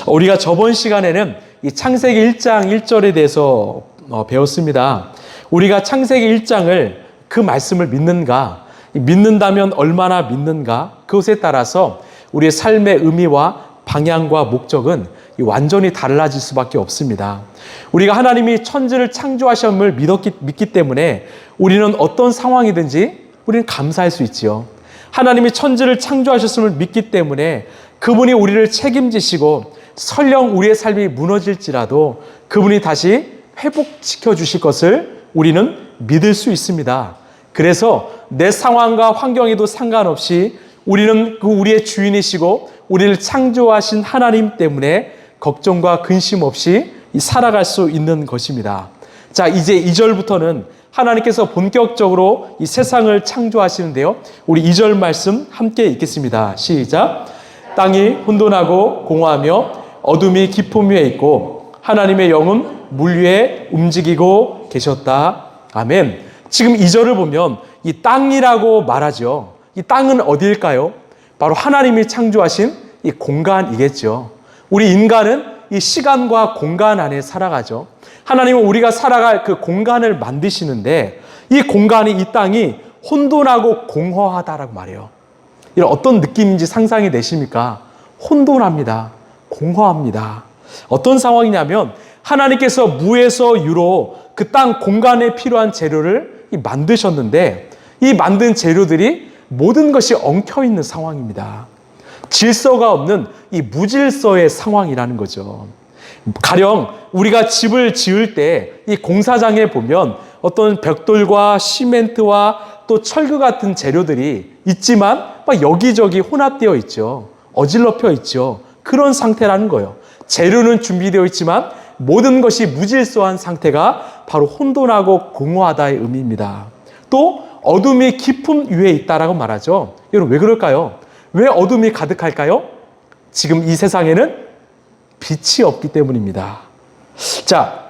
우리가 저번 시간에는 이 창세기 1장 1절에 대해서 배웠습니다. 우리가 창세기 1장을 그 말씀을 믿는다면 얼마나 믿는가, 그것에 따라서 우리의 삶의 의미와 방향과 목적은 완전히 달라질 수밖에 없습니다. 우리가 하나님이 천지를 창조하심을 믿기 때문에 우리는 어떤 상황이든지 우리는 감사할 수 있지요. 하나님이 천지를 창조하셨음을 믿기 때문에 그분이 우리를 책임지시고 설령 우리의 삶이 무너질지라도 그분이 다시 회복시켜 주실 것을 우리는 믿을 수 있습니다. 그래서 내 상황과 환경에도 상관없이 우리는 우리의 주인이시고 우리를 창조하신 하나님 때문에 걱정과 근심 없이 살아갈 수 있는 것입니다. 자, 이제 2절부터는 하나님께서 본격적으로 이 세상을 창조하시는데요. 우리 2절 말씀 함께 읽겠습니다. 시작. 땅이 혼돈하고 공허하며 어둠이 깊음 위에 있고 하나님의 영은 물 위에 움직이고 계셨다. 아멘. 지금 2절을 보면 이 땅이라고 말하죠. 이 땅은 어디일까요? 바로 하나님이 창조하신 이 공간이겠죠. 우리 인간은 이 시간과 공간 안에 살아가죠. 하나님은 우리가 살아갈 그 공간을 만드시는데 이 공간이, 이 땅이 혼돈하고 공허하다라고 말해요. 이런 어떤 느낌인지 상상이 되십니까? 혼돈합니다. 공허합니다. 어떤 상황이냐면 하나님께서 무에서 유로 그 땅 공간에 필요한 재료를 만드셨는데 이 만든 재료들이 모든 것이 엉켜있는 상황입니다. 질서가 없는 이 무질서의 상황이라는 거죠. 가령 우리가 집을 지을 때 이 공사장에 보면 어떤 벽돌과 시멘트와 또 철근 같은 재료들이 있지만 막 여기저기 혼합되어 있죠. 어질러펴 있죠. 그런 상태라는 거예요. 재료는 준비되어 있지만 모든 것이 무질서한 상태가 바로 혼돈하고 공허하다의 의미입니다. 또 어둠이 깊음 위에 있다라고 말하죠. 여러분, 왜 그럴까요? 왜 어둠이 가득할까요? 지금 이 세상에는 빛이 없기 때문입니다. 자,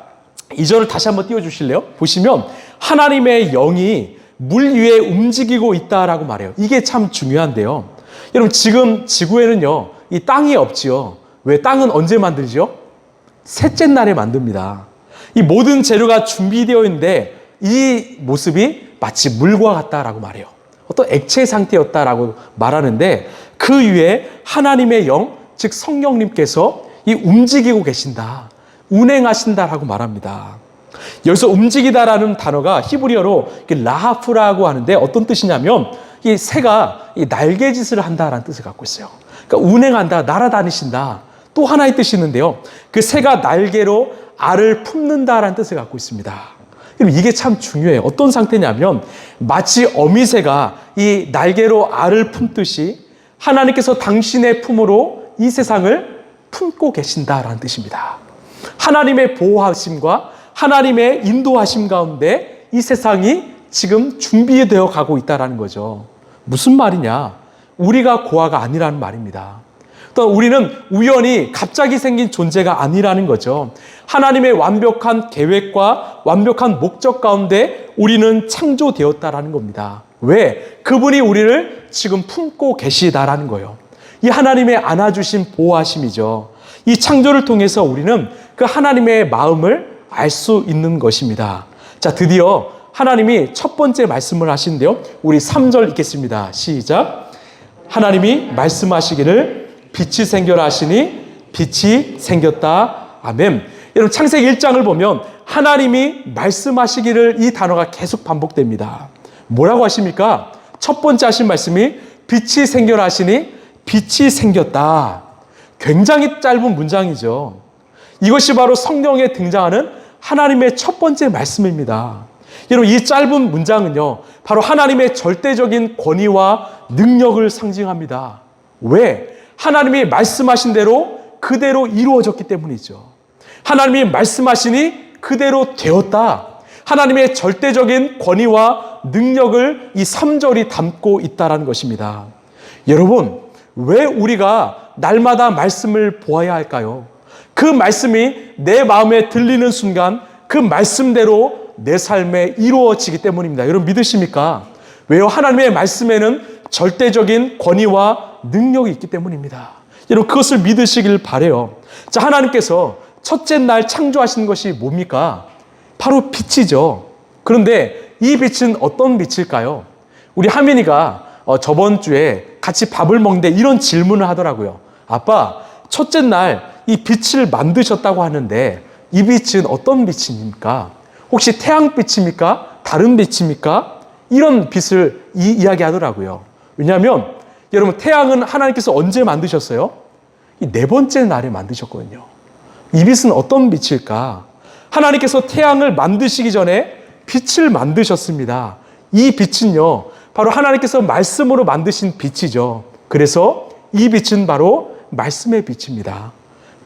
2절을 다시 한번 띄워주실래요? 보시면 하나님의 영이 물 위에 움직이고 있다라고 말해요. 이게 참 중요한데요. 여러분, 지금 지구에는요, 이 땅이 없지요. 왜? 땅은 언제 만들지요? 셋째 날에 만듭니다. 이 모든 재료가 준비되어 있는데 이 모습이 마치 물과 같다라고 말해요. 어떤 액체 상태였다라고 말하는데 그 위에 하나님의 영, 즉 성령님께서 이 움직이고 계신다, 운행하신다라고 말합니다. 여기서 움직이다라는 단어가 히브리어로 라하프라고 하는데 어떤 뜻이냐면 이 새가 이 날개짓을 한다라는 뜻을 갖고 있어요. 그러니까 운행한다, 날아다니신다. 또 하나의 뜻이 있는데요. 그 새가 날개로 알을 품는다라는 뜻을 갖고 있습니다. 이게 참 중요해요. 어떤 상태냐면 마치 어미새가 이 날개로 알을 품듯이 하나님께서 당신의 품으로 이 세상을 품고 계신다라는 뜻입니다. 하나님의 보호하심과 하나님의 인도하심 가운데 이 세상이 지금 준비되어 가고 있다는 거죠. 무슨 말이냐? 우리가 고아가 아니라는 말입니다. 또 우리는 우연히 갑자기 생긴 존재가 아니라는 거죠. 하나님의 완벽한 계획과 완벽한 목적 가운데 우리는 창조되었다라는 겁니다. 왜? 그분이 우리를 지금 품고 계시다라는 거예요. 이 하나님의 안아주신 보호하심이죠. 이 창조를 통해서 우리는 그 하나님의 마음을 알 수 있는 것입니다. 자, 드디어 하나님이 첫 번째 말씀을 하시는데요. 우리 3절 읽겠습니다. 시작. 하나님이 말씀하시기를 빛이 생겨라 하시니 빛이 생겼다. 아멘. 여러분, 창세기 1장을 보면 하나님이 말씀하시기를 이 단어가 계속 반복됩니다. 뭐라고 하십니까? 첫 번째 하신 말씀이 빛이 생겨라 하시니 빛이 생겼다. 굉장히 짧은 문장이죠. 이것이 바로 성경에 등장하는 하나님의 첫 번째 말씀입니다. 여러분, 이 짧은 문장은요, 바로 하나님의 절대적인 권위와 능력을 상징합니다. 왜? 하나님이 말씀하신 대로 그대로 이루어졌기 때문이죠. 하나님이 말씀하시니 그대로 되었다. 하나님의 절대적인 권위와 능력을 이 3절이 담고 있다는 것입니다. 여러분, 왜 우리가 날마다 말씀을 보아야 할까요? 그 말씀이 내 마음에 들리는 순간 그 말씀대로 내 삶에 이루어지기 때문입니다. 여러분, 믿으십니까? 왜요? 하나님의 말씀에는 절대적인 권위와 능력이 있기 때문입니다. 여러분 그것을 믿으시길 바라요. 자, 하나님께서 첫째 날 창조하신 것이 뭡니까? 바로 빛이죠. 그런데 이 빛은 어떤 빛일까요? 우리 하민이가 저번 주에 같이 밥을 먹는데 이런 질문을 하더라고요. 아빠, 첫째 날 이 빛을 만드셨다고 하는데 이 빛은 어떤 빛입니까? 혹시 태양빛입니까? 다른 빛입니까? 이런 빛을 이야기하더라고요. 왜냐하면 여러분 태양은 하나님께서 언제 만드셨어요? 이 네 번째 날에 만드셨거든요. 이 빛은 어떤 빛일까? 하나님께서 태양을 만드시기 전에 빛을 만드셨습니다. 이 빛은요, 바로 하나님께서 말씀으로 만드신 빛이죠. 그래서 이 빛은 바로 말씀의 빛입니다.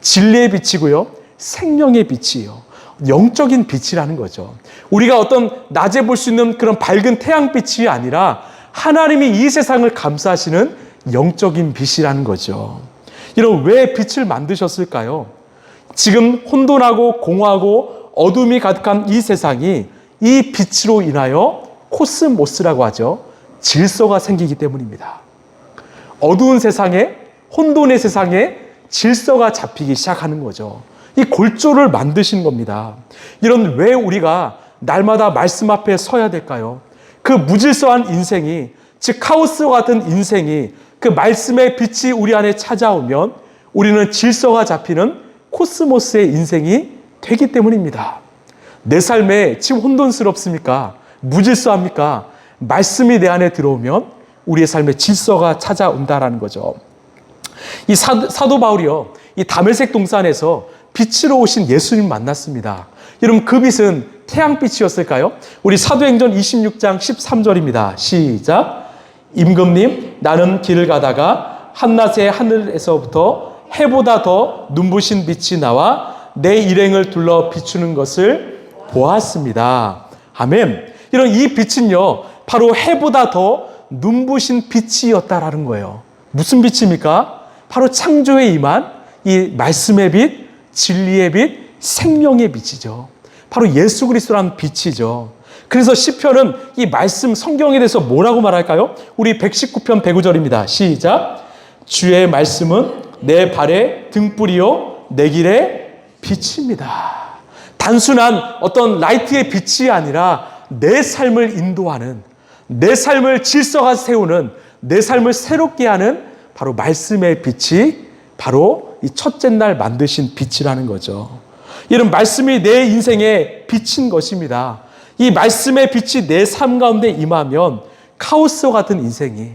진리의 빛이고요, 생명의 빛이에요. 영적인 빛이라는 거죠. 우리가 어떤 낮에 볼 수 있는 그런 밝은 태양빛이 아니라 하나님이 이 세상을 감싸시는 영적인 빛이라는 거죠. 이런 왜 빛을 만드셨을까요? 지금 혼돈하고 공허하고 어둠이 가득한 이 세상이 이 빛으로 인하여 코스모스라고 하죠. 질서가 생기기 때문입니다. 어두운 세상에, 혼돈의 세상에 질서가 잡히기 시작하는 거죠. 이 골조를 만드신 겁니다. 이런 왜 우리가 날마다 말씀 앞에 서야 될까요? 그 무질서한 인생이, 즉 카오스와 같은 인생이 그 말씀의 빛이 우리 안에 찾아오면 우리는 질서가 잡히는 코스모스의 인생이 되기 때문입니다. 내 삶에 지금 혼돈스럽습니까? 무질서합니까? 말씀이 내 안에 들어오면 우리의 삶에 질서가 찾아온다라는 거죠. 이 사도 바울이요, 이 다메섹 동산에서 빛으로 오신 예수님 만났습니다. 여러분 그 빛은 태양빛이었을까요? 우리 사도행전 26장 13절입니다. 시작. 임금님, 나는 길을 가다가 한낮에 하늘에서부터 해보다 더 눈부신 빛이 나와 내 일행을 둘러 비추는 것을 보았습니다. 아멘. 이런 이 빛은요, 바로 해보다 더 눈부신 빛이었다라는 거예요. 무슨 빛입니까? 바로 창조에 임한 이 말씀의 빛, 진리의 빛, 생명의 빛이죠. 바로 예수 그리스도라는 빛이죠. 그래서 시편은 이 말씀 성경에 대해서 뭐라고 말할까요? 우리 119편 109절입니다. 시작. 주의 말씀은 내 발의 등불이요 내 길의 빛입니다. 단순한 어떤 라이트의 빛이 아니라 내 삶을 인도하는, 내 삶을 질서가 세우는, 내 삶을 새롭게 하는 바로 말씀의 빛이 바로 이 첫째 날 만드신 빛이라는 거죠. 이런 말씀이 내 인생에 비친 것입니다. 이 말씀의 빛이 내 삶 가운데 임하면 카오스와 같은 인생이,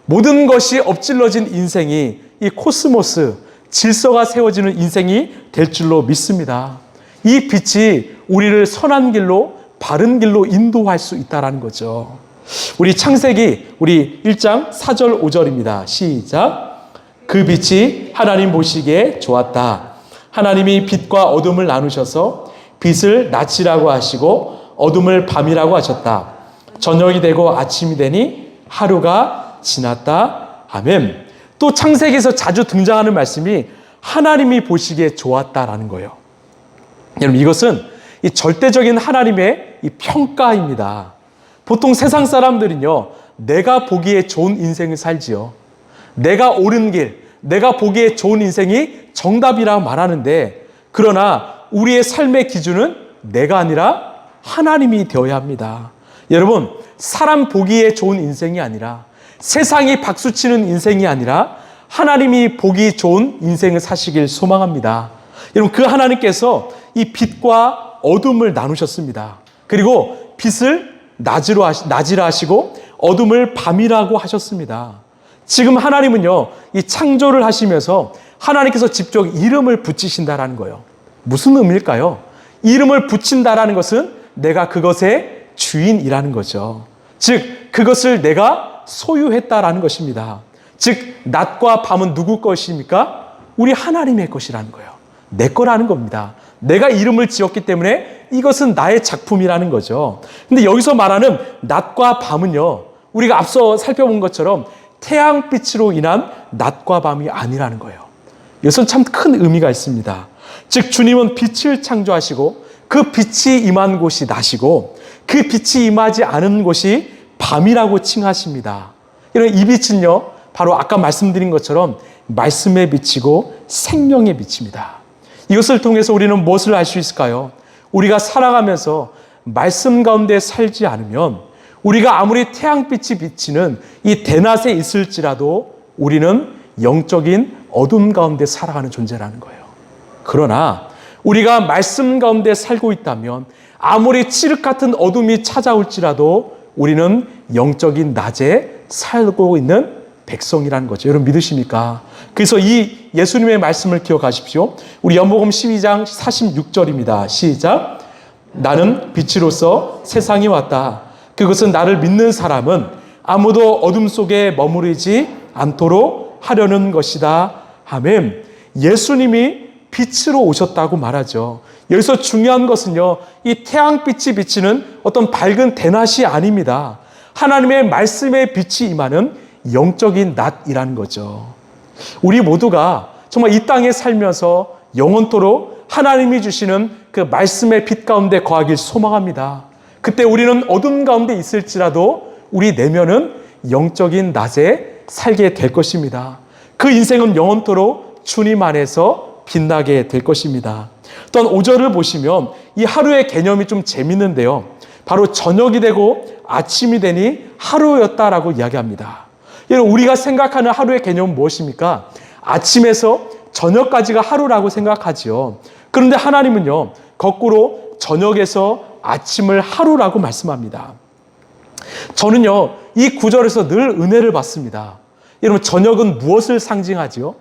모든 것이 엎질러진 인생이, 이 코스모스, 질서가 세워지는 인생이 될 줄로 믿습니다. 이 빛이 우리를 선한 길로, 바른 길로 인도할 수 있다는 거죠. 우리 창세기 우리 1장 4절 5절입니다. 시작. 그 빛이 하나님 보시기에 좋았다. 하나님이 빛과 어둠을 나누셔서 빛을 낮이라고 하시고 어둠을 밤이라고 하셨다. 저녁이 되고 아침이 되니 하루가 지났다. 아멘. 또 창세기에서 자주 등장하는 말씀이 하나님이 보시기에 좋았다라는 거예요. 여러분 이것은 이 절대적인 하나님의 이 평가입니다. 보통 세상 사람들은요, 내가 보기에 좋은 인생을 살지요. 내가 옳은 길, 내가 보기에 좋은 인생이 정답이라고 말하는데, 그러나 우리의 삶의 기준은 내가 아니라 하나님이 되어야 합니다. 여러분, 사람 보기에 좋은 인생이 아니라, 세상이 박수치는 인생이 아니라 하나님이 보기 좋은 인생을 사시길 소망합니다. 여러분, 그 하나님께서 이 빛과 어둠을 나누셨습니다. 그리고 빛을 낮이라 하시고 어둠을 밤이라고 하셨습니다. 지금 하나님은요, 이 창조를 하시면서 하나님께서 직접 이름을 붙이신다라는 거예요. 무슨 의미일까요? 이름을 붙인다라는 것은 내가 그것의 주인이라는 거죠. 즉 그것을 내가 소유했다라는 것입니다. 즉 낮과 밤은 누구 것입니까? 우리 하나님의 것이라는 거예요. 내 거라는 겁니다. 내가 이름을 지었기 때문에 이것은 나의 작품이라는 거죠. 근데 여기서 말하는 낮과 밤은요, 우리가 앞서 살펴본 것처럼 태양빛으로 인한 낮과 밤이 아니라는 거예요. 이것은 참 큰 의미가 있습니다. 즉 주님은 빛을 창조하시고 그 빛이 임한 곳이 낮이고 그 빛이 임하지 않은 곳이 밤이라고 칭하십니다. 이런 이 빛은요, 바로 아까 말씀드린 것처럼 말씀의 빛이고 생명의 빛입니다. 이것을 통해서 우리는 무엇을 알 수 있을까요? 우리가 살아가면서 말씀 가운데 살지 않으면 우리가 아무리 태양빛이 비치는 이 대낮에 있을지라도 우리는 영적인 어둠 가운데 살아가는 존재라는 거예요. 그러나 우리가 말씀 가운데 살고 있다면 아무리 칠흑 같은 어둠이 찾아올지라도 우리는 영적인 낮에 살고 있는 백성이라는 거죠. 여러분 믿으십니까? 그래서 이 예수님의 말씀을 기억하십시오. 우리 연복음 12장 46절입니다. 시작. 나는 빛으로서 세상에 왔다. 그것은 나를 믿는 사람은 아무도 어둠 속에 머무르지 않도록 하려는 것이다. 아멘. 예수님이 빛으로 오셨다고 말하죠. 여기서 중요한 것은요, 이 태양빛이 비치는 어떤 밝은 대낮이 아닙니다. 하나님의 말씀의 빛이 임하는 영적인 낮이라는 거죠. 우리 모두가 정말 이 땅에 살면서 영원토록 하나님이 주시는 그 말씀의 빛 가운데 거하길 소망합니다. 그때 우리는 어둠 가운데 있을지라도 우리 내면은 영적인 낮에 살게 될 것입니다. 그 인생은 영원토록 주님 안에서 빛나게 될 것입니다. 또한 5절을 보시면 이 하루의 개념이 좀 재밌는데요. 바로 저녁이 되고 아침이 되니 하루였다라고 이야기합니다. 여러분, 우리가 생각하는 하루의 개념은 무엇입니까? 아침에서 저녁까지가 하루라고 생각하지요. 그런데 하나님은요, 거꾸로 저녁에서 아침을 하루라고 말씀합니다. 저는요, 이 구절에서 늘 은혜를 받습니다. 여러분, 저녁은 무엇을 상징하지요?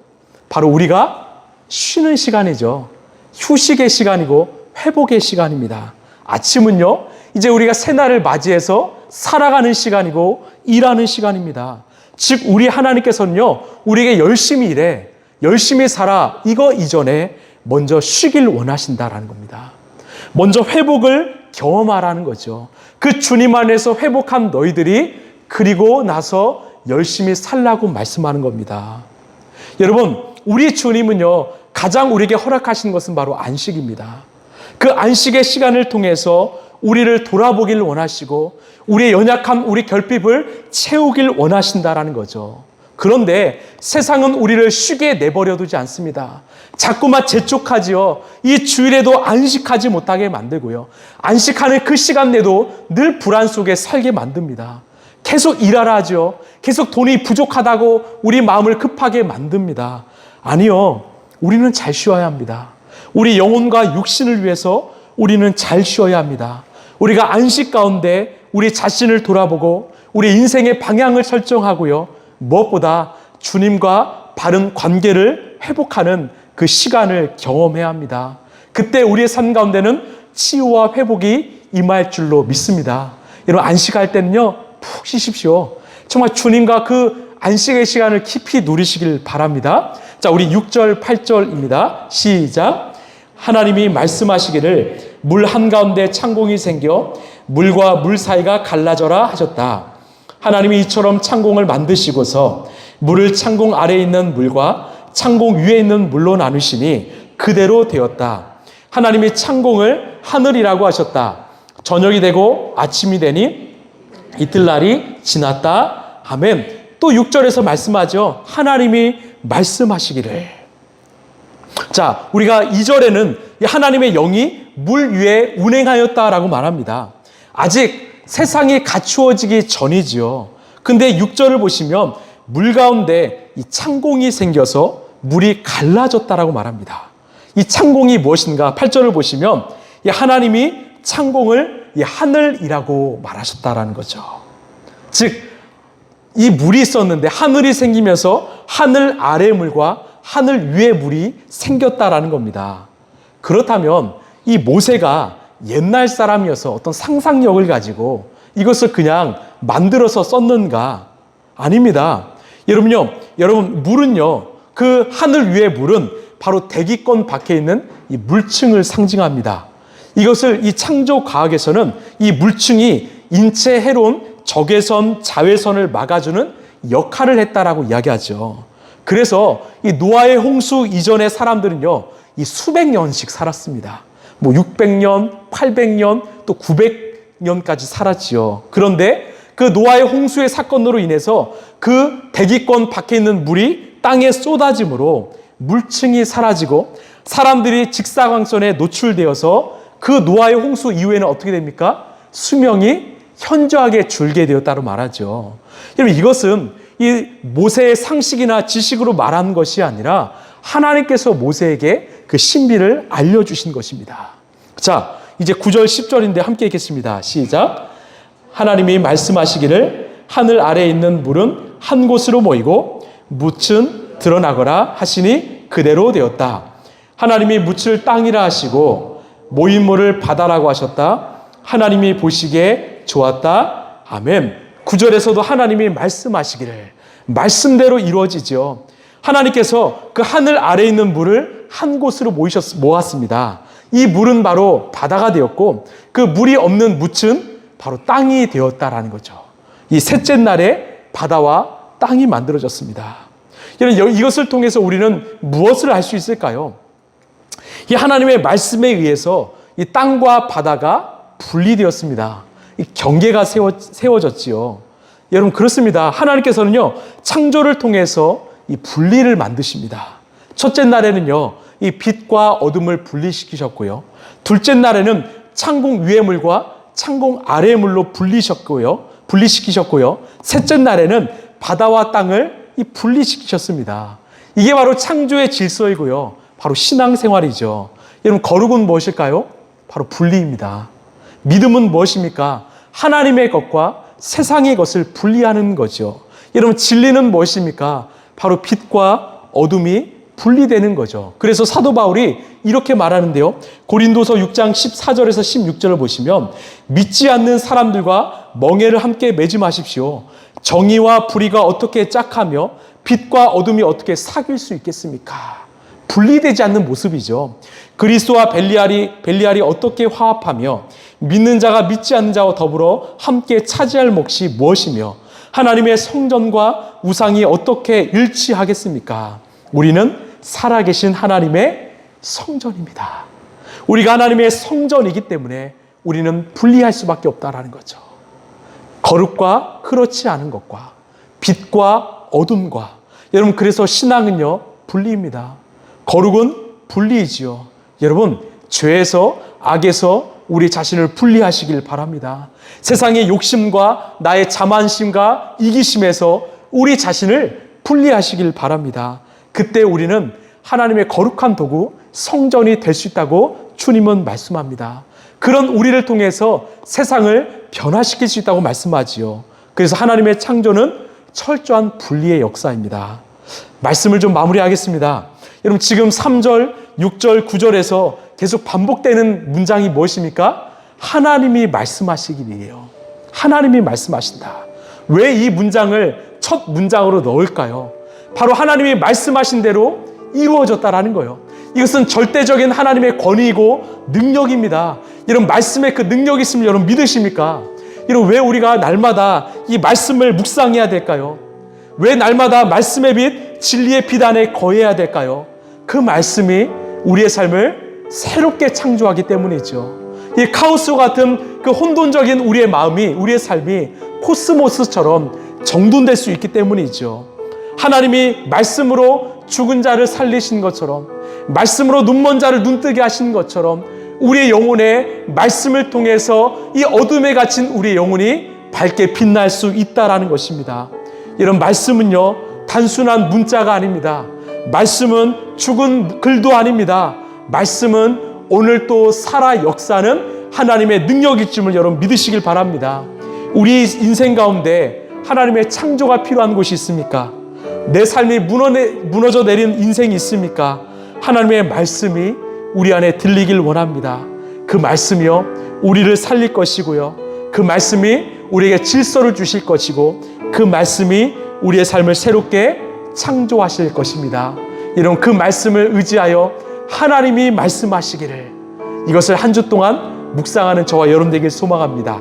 바로 우리가 쉬는 시간이죠. 휴식의 시간이고 회복의 시간입니다. 아침은요, 이제 우리가 새날을 맞이해서 살아가는 시간이고 일하는 시간입니다. 즉 우리 하나님께서는요, 우리에게 열심히 일해, 열심히 살아, 이거 이전에 먼저 쉬길 원하신다라는 겁니다. 먼저 회복을 경험하라는 거죠. 그 주님 안에서 회복한 너희들이 그리고 나서 열심히 살라고 말씀하는 겁니다. 여러분, 우리 주님은요, 가장 우리에게 허락하신 것은 바로 안식입니다. 그 안식의 시간을 통해서 우리를 돌아보기를 원하시고 우리의 연약함, 우리 결핍을 채우길 원하신다라는 거죠. 그런데 세상은 우리를 쉬게 내버려 두지 않습니다. 자꾸만 재촉하지요. 이 주일에도 안식하지 못하게 만들고요. 안식하는 그 시간 내도 늘 불안 속에 살게 만듭니다. 계속 일하라 하죠. 계속 돈이 부족하다고 우리 마음을 급하게 만듭니다. 아니요. 우리는 잘 쉬어야 합니다. 우리 영혼과 육신을 위해서 우리는 잘 쉬어야 합니다. 우리가 안식 가운데 우리 자신을 돌아보고 우리 인생의 방향을 설정하고요. 무엇보다 주님과 바른 관계를 회복하는 그 시간을 경험해야 합니다. 그때 우리의 삶 가운데는 치유와 회복이 임할 줄로 믿습니다. 여러분, 안식할 때는요, 푹 쉬십시오. 정말 주님과 그 안식의 시간을 깊이 누리시길 바랍니다. 자, 우리 6절, 8절입니다. 시작. 하나님이 말씀하시기를 물 한가운데 창공이 생겨 물과 물 사이가 갈라져라 하셨다. 하나님이 이처럼 창공을 만드시고서 물을 창공 아래에 있는 물과 창공 위에 있는 물로 나누시니 그대로 되었다. 하나님이 창공을 하늘이라고 하셨다. 저녁이 되고 아침이 되니 이틀날이 지났다. 아멘. 또 6절에서 말씀하죠. 하나님이 말씀하시기를. 자, 우리가 2절에는 하나님의 영이 물 위에 운행하였다라고 말합니다. 아직 세상이 갖추어지기 전이지요. 근데 6절을 보시면 물 가운데 이 창공이 생겨서 물이 갈라졌다라고 말합니다. 이 창공이 무엇인가? 8절을 보시면 이 하나님이 창공을 이 하늘이라고 말하셨다라는 거죠. 즉 이 물이 있었는데 하늘이 생기면서 하늘 아래 물과 하늘 위의 물이 생겼다라는 겁니다. 그렇다면 이 모세가 옛날 사람이어서 어떤 상상력을 가지고 이것을 그냥 만들어서 썼는가? 아닙니다. 여러분 물은요, 그 하늘 위의 물은 바로 대기권 밖에 있는 이 물층을 상징합니다. 이것을 이 창조 과학에서는 이 물층이 인체에 해로운 적외선, 자외선을 막아주는 역할을 했다라고 이야기하죠. 그래서 이 노아의 홍수 이전의 사람들은요, 이 수백 년씩 살았습니다. 뭐 600년, 800년, 또 900년까지 살았지요. 그런데 그 노아의 홍수의 사건으로 인해서 그 대기권 밖에 있는 물이 땅에 쏟아짐으로 물층이 사라지고 사람들이 직사광선에 노출되어서 그 노아의 홍수 이후에는 어떻게 됩니까? 수명이 현저하게 줄게 되었다고 말하죠. 여러분, 이것은 이 모세의 상식이나 지식으로 말하는 것이 아니라 하나님께서 모세에게 그 신비를 알려주신 것입니다. 자, 이제 9절 10절인데 함께 읽겠습니다. 시작. 하나님이 말씀하시기를 하늘 아래에 있는 물은 한 곳으로 모이고 묻은 드러나거라 하시니 그대로 되었다. 하나님이 묻을 땅이라 하시고 모인 물을 바다라고 하셨다. 하나님이 보시기에 좋았다. 아멘. 9절에서도 하나님이 말씀하시기를, 말씀대로 이루어지죠. 하나님께서 그 하늘 아래에 있는 물을 한 곳으로 모았습니다. 이 물은 바로 바다가 되었고 그 물이 없는 묻은 바로 땅이 되었다라는 거죠. 이 셋째 날에 바다와 땅이 만들어졌습니다. 여러분, 이것을 통해서 우리는 무엇을 알 수 있을까요? 이 하나님의 말씀에 의해서 이 땅과 바다가 분리되었습니다. 이 경계가 세워졌지요. 여러분, 그렇습니다. 하나님께서는요, 창조를 통해서 이 분리를 만드십니다. 첫째 날에는요, 이 빛과 어둠을 분리시키셨고요. 둘째 날에는 창공 위의 물과 창공 아래의 물로 분리시키셨고요. 셋째 날에는 바다와 땅을 이 분리시키셨습니다. 이게 바로 창조의 질서이고요. 바로 신앙생활이죠. 여러분, 거룩은 무엇일까요? 바로 분리입니다. 믿음은 무엇입니까? 하나님의 것과 세상의 것을 분리하는 거죠. 여러분, 진리는 무엇입니까? 바로 빛과 어둠이 분리되는 거죠. 그래서 사도 바울이 이렇게 말하는데요. 고린도서 6장 14절에서 16절을 보시면 믿지 않는 사람들과 멍에를 함께 매지 마십시오. 정의와 불의가 어떻게 짝하며 빛과 어둠이 어떻게 사귈 수 있겠습니까? 분리되지 않는 모습이죠. 그리스도와 벨리알이 어떻게 화합하며 믿는 자가 믿지 않는 자와 더불어 함께 차지할 몫이 무엇이며 하나님의 성전과 우상이 어떻게 일치하겠습니까? 우리는 살아계신 하나님의 성전입니다. 우리가 하나님의 성전이기 때문에 우리는 분리할 수밖에 없다라는 거죠. 거룩과 그렇지 않은 것과 빛과 어둠과. 여러분, 그래서 신앙은요, 분리입니다. 거룩은 분리이지요. 여러분, 죄에서, 악에서 우리 자신을 분리하시길 바랍니다. 세상의 욕심과 나의 자만심과 이기심에서 우리 자신을 분리하시길 바랍니다. 그때 우리는 하나님의 거룩한 도구, 성전이 될 수 있다고 주님은 말씀합니다. 그런 우리를 통해서 세상을 변화시킬 수 있다고 말씀하지요. 그래서 하나님의 창조는 철저한 분리의 역사입니다. 말씀을 좀 마무리하겠습니다. 여러분, 지금 3절, 6절, 9절에서 계속 반복되는 문장이 무엇입니까? 하나님이 말씀하시기이에요. 하나님이 말씀하신다. 왜 이 문장을 첫 문장으로 넣을까요? 바로 하나님이 말씀하신 대로 이루어졌다라는 거예요. 이것은 절대적인 하나님의 권위이고 능력입니다. 이런 말씀에 그 능력이 있으면 여러분 믿으십니까? 여러분, 왜 우리가 날마다 이 말씀을 묵상해야 될까요? 왜 날마다 말씀의 빛, 진리의 빛 안에 거해야 될까요? 그 말씀이 우리의 삶을 새롭게 창조하기 때문이죠. 이 카오스 같은 그 혼돈적인 우리의 마음이, 우리의 삶이 코스모스처럼 정돈될 수 있기 때문이죠. 하나님이 말씀으로 죽은 자를 살리신 것처럼, 말씀으로 눈먼 자를 눈뜨게 하신 것처럼 우리의 영혼에 말씀을 통해서 이 어둠에 갇힌 우리의 영혼이 밝게 빛날 수 있다라는 것입니다. 이런 말씀은요, 단순한 문자가 아닙니다. 말씀은 죽은 글도 아닙니다. 말씀은 오늘 또 살아 역사는 하나님의 능력이심을 여러분 믿으시길 바랍니다. 우리 인생 가운데 하나님의 창조가 필요한 곳이 있습니까? 내 삶이 무너져 내린 인생이 있습니까? 하나님의 말씀이 우리 안에 들리길 원합니다. 그 말씀이요, 우리를 살릴 것이고요. 그 말씀이 우리에게 질서를 주실 것이고, 그 말씀이 우리의 삶을 새롭게 창조하실 것입니다. 이런 그 말씀을 의지하여 하나님이 말씀하시기를, 이것을 한 주 동안 묵상하는 저와 여러분 되길 소망합니다.